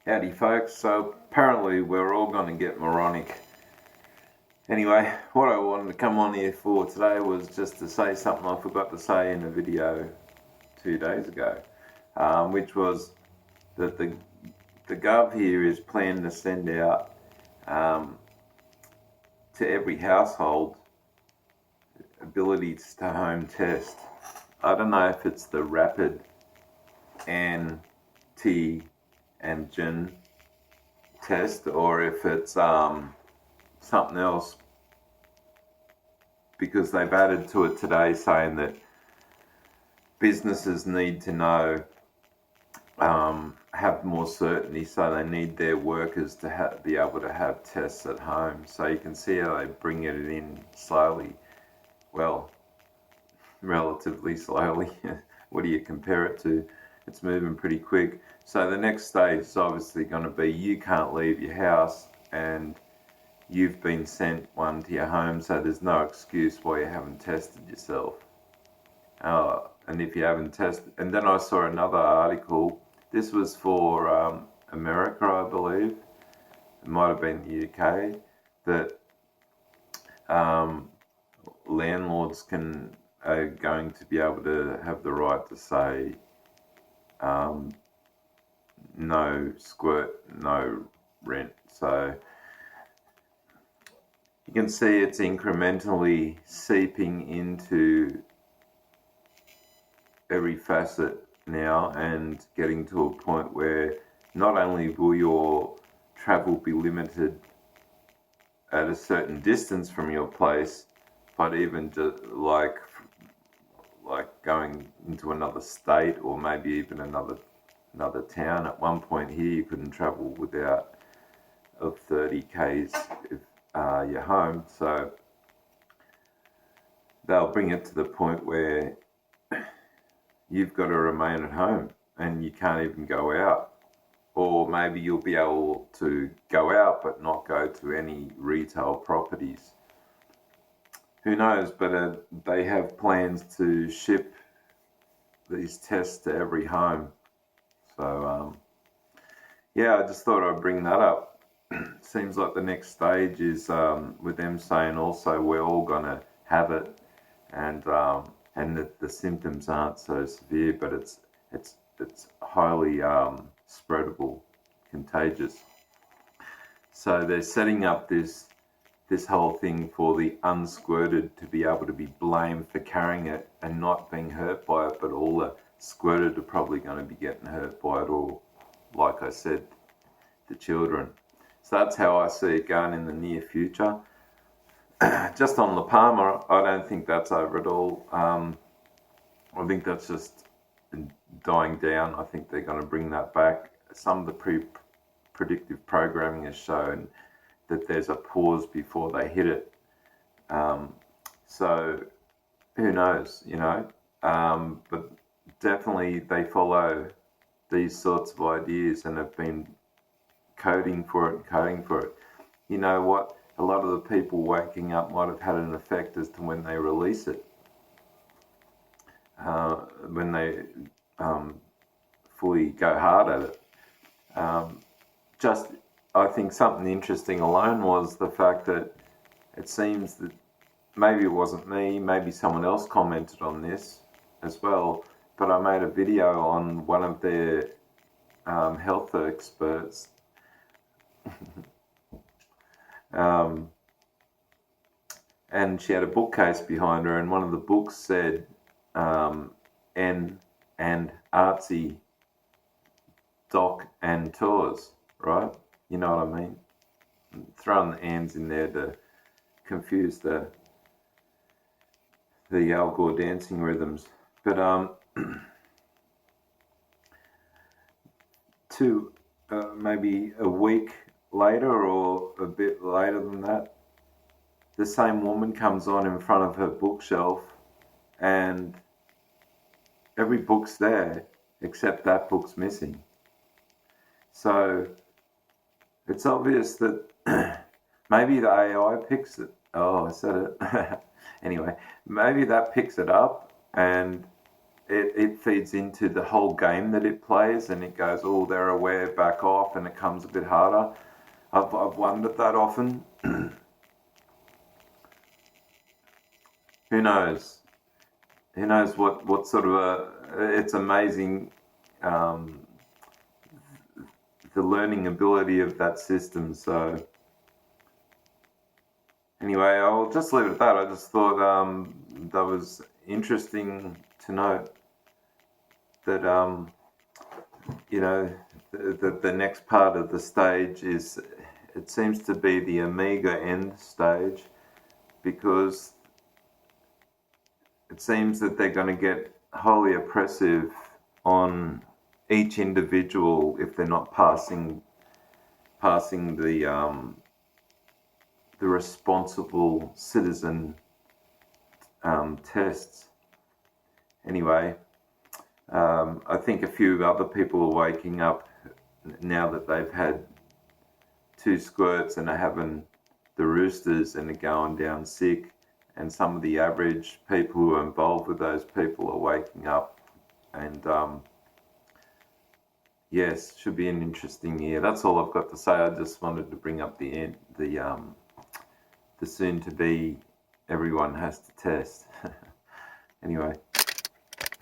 Howdy folks, so apparently we're all going to get moronic. Anyway, what I wanted to come on here for today was just to say something I forgot to say in a video 2 days ago, which was that the Gov here is planning to send out to every household abilities to home test. I don't know if it's the rapid antigen test or if it's something else, because they've added to it today saying that businesses need to know, have more certainty, so they need their workers to be able to have tests at home. So you can see how they bring it in slowly. Well, relatively slowly. What do you compare it to? It's moving pretty quick. So the next stage is obviously going to be you can't leave your house and you've been sent one to your home, so there's no excuse why you haven't tested yourself. And if you haven't tested, and then I saw another article, this was for America, I believe, it might have been the UK, that landlords are going to be able to have the right to say no squirt, no rent. So you can see it's incrementally seeping into every facet now and getting to a point where not only will your travel be limited at a certain distance from your place, but even just like going into another state or maybe even another town. At one point here you couldn't travel without of 30 k's if you're home. So they'll bring it to the point where you've got to remain at home and you can't even go out. Or maybe you'll be able to go out but not go to any retail properties. Who knows, but they have plans to ship these tests to every home. So yeah, I just thought I'd bring that up. Seems like the next stage is with them saying also we're all going to have it, and that the symptoms aren't so severe, but it's highly spreadable, contagious. So they're setting up this whole thing for the unsquirted to be able to be blamed for carrying it and not being hurt by it, but all the squirted are probably going to be getting hurt by it, or like I said, the children. So that's how I see it going in the near future. Just on lapalma, I don't think that's over at all. I think that's just dying down. I think they're going to bring that back. Some of the predictive programming has shown that there's a pause before they hit it. So who knows, but definitely they follow these sorts of ideas and have been coding for it. You know what? A lot of the people waking up might have had an effect as to when they release it. When they fully go hard at it. Just, I think something interesting alone was the fact that it seems that maybe it wasn't me, maybe someone else commented on this as well, but I made a video on one of their health experts. And she had a bookcase behind her, and one of the books said N and artsy doc and tours, right? You know what I mean? Throwing the ands in there to confuse the Algor dancing rhythms. But maybe a week later or a bit later than that, the same woman comes on in front of her bookshelf and every book's there except that book's missing. So it's obvious that maybe the AI picks it. Oh, I said it. Anyway, maybe that picks it up and it feeds into the whole game that it plays, and it goes, oh, they're aware, back off, and it comes a bit harder. I've wondered that often. Who knows? Who knows what sort of it's amazing, the learning ability of that system. So anyway, I'll just leave it at that. I just thought that was interesting to note that the next part of the stage is, it seems to be the omega end stage, because it seems that they're going to get wholly oppressive on each individual if they're not passing the responsible citizen tests. Anyway, I think a few other people are waking up now that they've had 2 squirts and are having the roosters and are going down sick, and some of the average people who are involved with those people are waking up, and yes, should be an interesting year. That's all I've got to say. I just wanted to bring up the soon to be everyone has to test. Anyway.